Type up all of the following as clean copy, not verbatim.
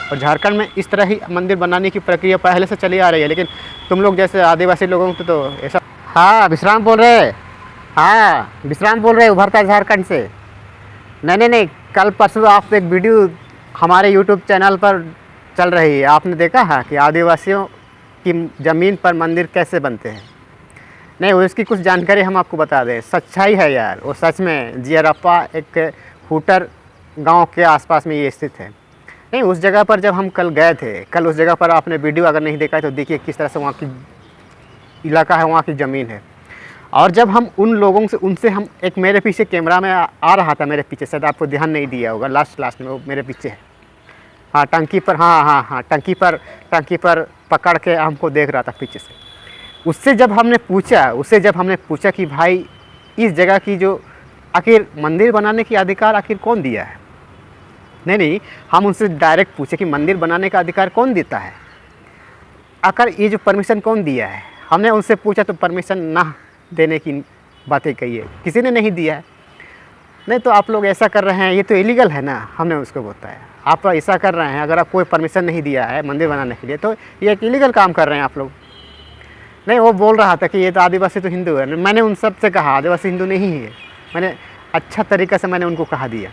और झारखंड में इस तरह ही मंदिर बनाने की प्रक्रिया पहले से चली आ रही है, लेकिन तुम लोग जैसे आदिवासी लोगों को तो ऐसा। हाँ विश्राम बोल रहे, हाँ विश्राम बोल रहे, उभरता झारखंड से। नहीं नहीं नहीं, कल परसों आप एक वीडियो हमारे यूट्यूब चैनल पर चल रही है, आपने देखा है कि आदिवासियों की ज़मीन पर मंदिर कैसे बनते हैं। नहीं, उसकी कुछ जानकारी हम आपको बता दें, सच्चाई है यार, वो सच में जियरप्पा एक हूटर गांव के आसपास में ये स्थित है। नहीं, उस जगह पर जब हम कल गए थे, कल उस जगह पर आपने वीडियो अगर नहीं देखा है तो देखिए किस तरह से वहाँ की इलाका है, वहाँ की ज़मीन है। और जब हम उन लोगों से उनसे हम एक मेरे पीछे कैमरा में आ रहा था, मेरे पीछे, शायद आपको ध्यान नहीं दिया होगा, लास्ट में वो मेरे पीछे है। हाँ टंकी पर, हाँ टंकी पर पकड़ के हमको देख रहा था पीछे से। उससे जब हमने पूछा कि भाई इस जगह की जो आखिर मंदिर बनाने की अधिकार आखिर कौन दिया है। नहीं, हम उनसे डायरेक्ट पूछे कि मंदिर बनाने का अधिकार कौन देता है, आखिर ये जो परमिशन कौन दिया है। हमने उनसे पूछा तो परमिशन ना देने की बातें कही है, किसी ने नहीं दिया है। नहीं तो आप लोग ऐसा कर रहे हैं, ये तो इलीगल है ना, हमने उसको बताया। आप ऐसा कर रहे हैं, अगर आप कोई परमिशन नहीं दिया है मंदिर बनाने के लिए तो ये एक इलीगल काम कर रहे हैं आप लोग। नहीं, वो बोल रहा था कि ये तो आदिवासी तो हिंदू है। मैंने उन सब से कहा आदिवासी हिंदू नहीं है, मैंने अच्छा तरीक़ा से मैंने उनको कहा दिया।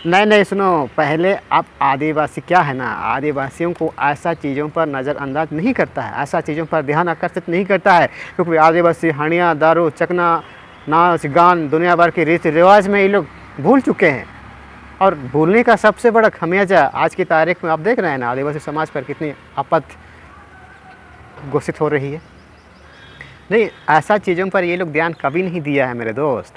नहीं सुनो, पहले आप आदिवासी क्या है ना, आदिवासियों को ऐसा चीज़ों पर नज़रअंदाज नहीं करता है, ऐसा चीज़ों पर ध्यान आकर्षित नहीं करता है, क्योंकि आदिवासी हणिया, दारू, चकना, नाच गान, दुनिया भर के रीति रिवाज में ये लोग भूल चुके हैं। और भूलने का सबसे बड़ा खमियाजा आज की तारीख में आप देख रहे हैं ना, आदिवासी समाज पर कितनी आपत्ति घोषित हो रही है। नहीं, ऐसा चीज़ों पर ये लोग ध्यान कभी नहीं दिया है मेरे दोस्त।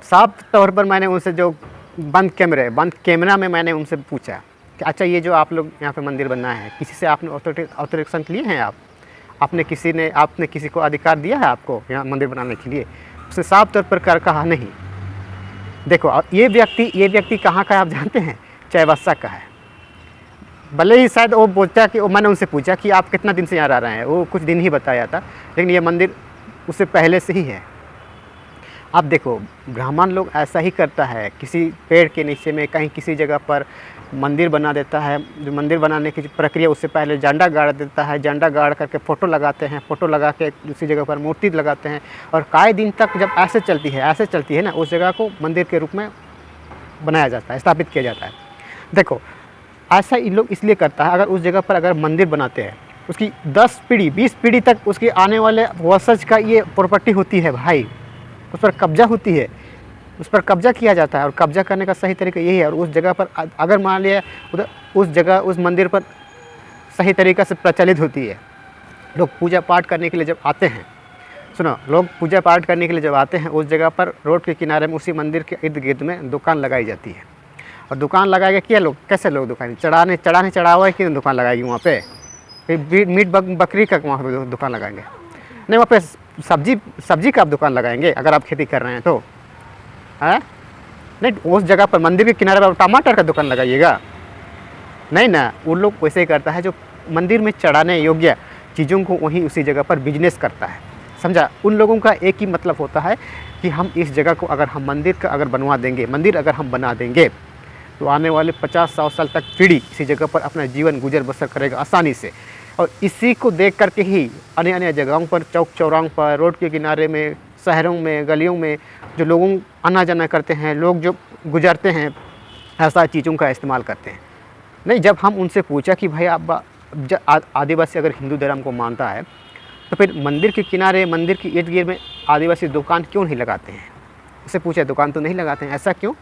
साफ तौर पर मैंने उनसे जो बंद कैमरा में मैंने उनसे पूछा कि अच्छा ये जो आप लोग यहाँ पे मंदिर बनना है, किसी से आपने ऑथोराइजेशन लिए हैं आपने किसी को अधिकार दिया है आपको यहाँ मंदिर बनाने के लिए। उसने साफ तौर पर कहा नहीं। देखो ये व्यक्ति कहाँ का है आप जानते हैं, चाईबासा का है। भले ही शायद वो बोलता कि मैंने उनसे पूछा कि आप कितना दिन से यहाँ रह रहे हैं, वो कुछ दिन ही बताया था, लेकिन ये मंदिर उससे पहले से ही है। आप देखो ब्राह्मण लोग ऐसा ही करता है, किसी पेड़ के नीचे में कहीं किसी जगह पर मंदिर बना देता है। जो मंदिर बनाने की प्रक्रिया, उससे पहले झंडा गाड़ देता है, झंडा गाड़ करके फ़ोटो लगाते हैं, फ़ोटो लगा के दूसरी जगह पर मूर्ति लगाते हैं, और कई दिन तक जब ऐसे चलती है ना, उस जगह को मंदिर के रूप में बनाया जाता है, स्थापित किया जाता है। देखो ऐसा ये लोग इसलिए करता है, अगर उस जगह पर अगर मंदिर बनाते हैं, उसकी 10 पीढ़ी 20 पीढ़ी तक उसके आने वाले वंशज का ये प्रॉपर्टी होती है भाई, उस पर कब्जा होती है, उस पर कब्जा किया जाता है। और कब्जा करने का सही तरीका यही है। और उस जगह पर अगर मान लिया उधर उस मंदिर पर सही तरीक़ा से प्रचलित होती है, लोग पूजा पाठ करने के लिए जब आते हैं, लोग पूजा पाठ करने के लिए जब आते हैं, उस जगह पर रोड के किनारे में उसी मंदिर के इर्द गिर्द में दुकान लगाई जाती है। और दुकान लगाएगा क्या लोग, कैसे लोग दुकान चढ़ावा की दुकान लगाएगी वहाँ पे, मीट बकरी का वहाँ पे दुकान लगाएंगे। नहीं, वहाँ पे सब्जी का आप दुकान लगाएंगे अगर आप खेती कर रहे हैं तो है। नहीं, उस जगह पर मंदिर के किनारे पर टमाटर का दुकान लगाइएगा। नहीं ना, वो लोग वैसे ही करता है, जो मंदिर में चढ़ाने योग्य चीज़ों को वहीं उसी जगह पर बिजनेस करता है, समझा। उन लोगों का एक ही मतलब होता है कि हम इस जगह को अगर हम मंदिर अगर हम बना देंगे तो आने वाले 50-100 साल तक पीढ़ी इसी जगह पर अपना जीवन गुजर बसर करेगा आसानी से। और इसी को देख करके ही अन्य जगहों पर, चौक चौराहों पर, रोड के किनारे में, शहरों में, गलियों में जो लोगों आना जाना करते हैं, लोग जो गुजरते हैं, ऐसा चीज़ों का इस्तेमाल करते हैं। नहीं, जब हम उनसे पूछा कि भाई आप आदिवासी अगर हिंदू धर्म को मानता है तो फिर मंदिर के किनारे, मंदिर के इर्द गिर्द में आदिवासी दुकान क्यों नहीं लगाते हैं, उससे पूछा दुकान तो नहीं लगाते हैं, ऐसा क्यों।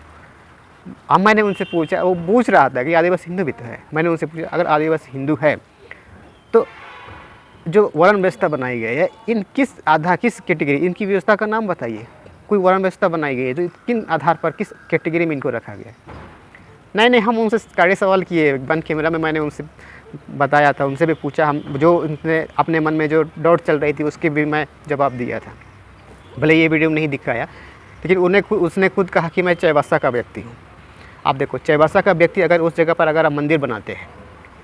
अब मैंने उनसे पूछा, वो पूछ रहा था कि आदिवासी हिंदू भी तो है। मैंने उनसे पूछा अगर आदिवासी हिंदू है तो जो वर्ण व्यवस्था बनाई गई है, किस कैटेगरी, इनकी व्यवस्था का नाम बताइए। कोई वर्ण व्यवस्था बनाई गई है तो किन आधार पर, किस कैटेगरी में इनको रखा गया है। नहीं, हम उनसे कड़े सवाल किए, बंद कैमरा में मैंने उनसे बताया था, उनसे भी पूछा, हम जो उनने अपने मन में जो डाउट चल रही थी उसके भी मैं जवाब दिया था। भले ये वीडियो में नहीं दिखाया, लेकिन उसने खुद कहा कि मैं चाईबासा का व्यक्ति हूँ। आप देखो, चाईबासा का व्यक्ति अगर उस जगह पर अगर आप मंदिर बनाते हैं,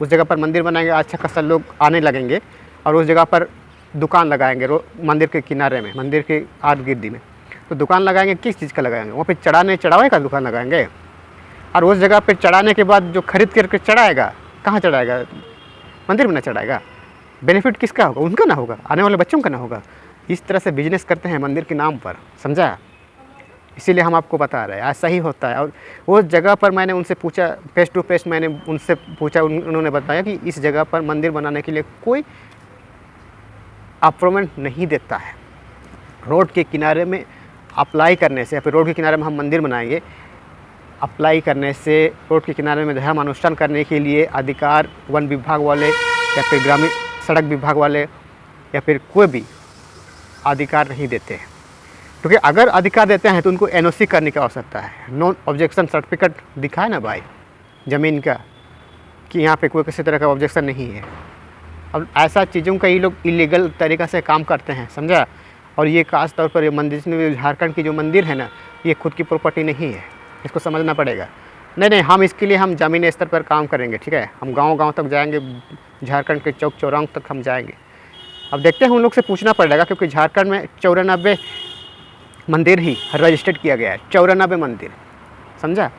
उस जगह पर मंदिर बनाएंगे, अच्छा खासा लोग आने लगेंगे और उस जगह पर दुकान लगाएंगे मंदिर के किनारे में, मंदिर के इर्द गिर्द में। तो दुकान लगाएंगे, किस चीज़ का लगाएंगे, वहाँ पे चढ़ावे का दुकान लगाएंगे। और उस जगह पे चढ़ाने के बाद जो खरीद करके चढ़ाएगा, कहाँ चढ़ाएगा? मंदिर में ना चढ़ाएगा। बेनिफिट किसका होगा? उनका ना होगा, आने वाले बच्चों का ना होगा। इस तरह से बिजनेस करते हैं मंदिर के नाम पर, समझा? इसीलिए हम आपको बता रहे हैं ऐसा ही होता है। और वो जगह पर मैंने उनसे पूछा, फेस टू फेस मैंने उनसे पूछा, उन्होंने बताया कि इस जगह पर मंदिर बनाने के लिए कोई अप्रूवमेंट नहीं देता है। रोड के किनारे में अप्लाई करने से, या फिर रोड के किनारे में हम मंदिर बनाएंगे, अप्लाई करने से रोड के किनारे में धर्म अनुष्ठान करने के लिए अधिकार वन विभाग वाले या फिर ग्रामीण सड़क विभाग वाले या फिर कोई भी अधिकार नहीं देते हैं। क्योंकि अगर अधिकार देते हैं तो उनको एनओसी करने की आवश्यकता है। नॉन ऑब्जेक्शन सर्टिफिकेट दिखाए ना भाई ज़मीन का, कि यहाँ पे कोई किसी तरह का ऑब्जेक्शन नहीं है। अब ऐसा चीज़ों का ये लोग इलीगल तरीक़ा से काम करते हैं, समझा? और ये खास तौर पर ये मंदिर, झारखंड की जो मंदिर है ना, ये खुद की प्रॉपर्टी नहीं है, इसको समझना पड़ेगा। नहीं, हम इसके लिए हम ज़मीनी स्तर पर काम करेंगे, ठीक है? हम गांव-गांव तक जाएंगे, झारखंड के चौक चौराहों तक हम जाएंगे। अब देखते हैं, उन लोग से पूछना पड़ेगा, क्योंकि झारखंड में 94 मंदिर ही रजिस्टर्ड किया गया है। 94 मंदिर, समझा?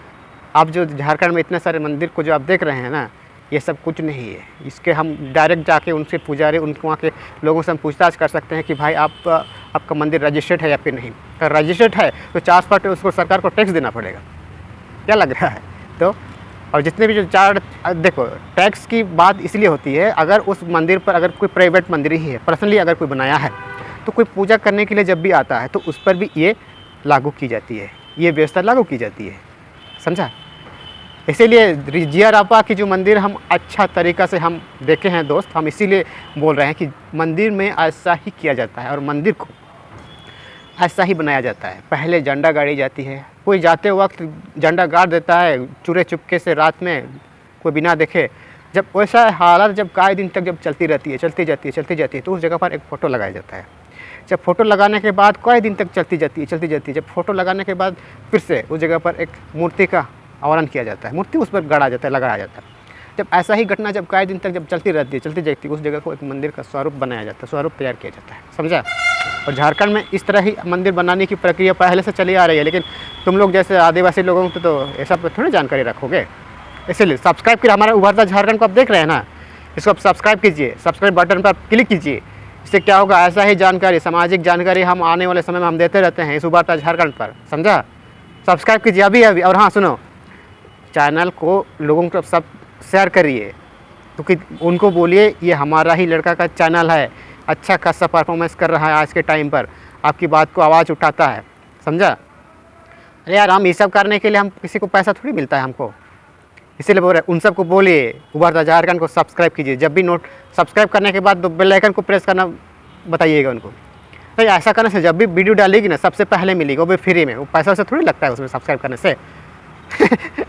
आप जो झारखंड में इतने सारे मंदिर को जो आप देख रहे हैं ना, ये सब कुछ नहीं है। इसके हम डायरेक्ट जाके उनसे पुजारी, उनको वहाँ के लोगों से हम पूछताछ कर सकते हैं कि भाई आपका मंदिर रजिस्टर्ड है या फिर नहीं। अगर रजिस्टर्ड है तो 4% उसको सरकार को टैक्स देना पड़ेगा। क्या लग रहा है? तो और जितने भी जो देखो, टैक्स की बात इसलिए होती है, अगर उस मंदिर पर अगर कोई प्राइवेट मंदिर ही है, पर्सनली अगर कोई बनाया है, तो कोई पूजा करने के लिए जब भी आता है तो उस पर भी ये लागू की जाती है, ये व्यवस्था लागू की जाती है, समझा? इसीलिए जियारापा की जो मंदिर हम अच्छा तरीक़ा से हम देखे हैं दोस्त, हम इसीलिए बोल रहे हैं कि मंदिर में ऐसा ही किया जाता है और मंदिर को ऐसा ही बनाया जाता है। पहले झंडा गाड़ी जाती है, कोई जाते वक्त झंडा गाड़ देता है चुरे चुपके से रात में, कोई बिना देखे। जब वैसा हालत जब कई दिन तक जब चलती रहती है, चलती जाती है, तो उस जगह पर एक फ़ोटो लगाया जाता है। जब फ़ोटो लगाने के बाद कई दिन तक चलती जाती है, जब फ़ोटो लगाने के बाद फिर से उस जगह पर एक मूर्ति का आवरण किया जाता है, मूर्ति उस पर गढ़ा जाता है, लगाया जाता है। जब ऐसा ही घटना जब कई दिन तक जब चलती रहती है, उस जगह को एक मंदिर का स्वरूप बनाया जाता है, स्वरूप तैयार किया जाता है, समझा? और झारखंड में इस तरह ही मंदिर बनाने की प्रक्रिया पहले से चली आ रही है, लेकिन तुम लोग जैसे आदिवासी लोगों को तो ऐसा पर थोड़ी जानकारी रखोगे। इसलिए सब्सक्राइब कर, हमारा उभरता झारखंड को आप देख रहे हैं ना, इसको आप सब्सक्राइब कीजिए, सब्सक्राइब बटन पर क्लिक कीजिए। इससे क्या होगा, ऐसा ही जानकारी, सामाजिक जानकारी हम आने वाले समय में हम देते रहते हैं इस उभरता झारखंड पर, समझा? सब्सक्राइब कीजिए अभी। और हाँ सुनो, चैनल को लोगों को सब शेयर करिए, क्योंकि उनको बोलिए ये हमारा ही लड़का का चैनल है, अच्छा खासा परफॉर्मेंस कर रहा है आज के टाइम पर, आपकी बात को आवाज़ उठाता है, समझा? अरे यार, हम ये सब करने के लिए हम किसी को पैसा थोड़ी मिलता है हमको, इसीलिए बोल रहे हैं उन सबको बोलिए उभरता झारखंड को सब्सक्राइब कीजिए। जब भी सब्सक्राइब करने के बाद तो बेल आइकन को प्रेस करना बताइएगा उनको। तो ऐसा करने से जब भी वीडियो डालेगी ना, सबसे पहले मिलेगी, वो भी फ्री में, वो पैसा वैसा थोड़ी लगता है उसमें सब्सक्राइब करने से।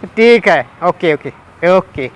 ठीक है, ओके।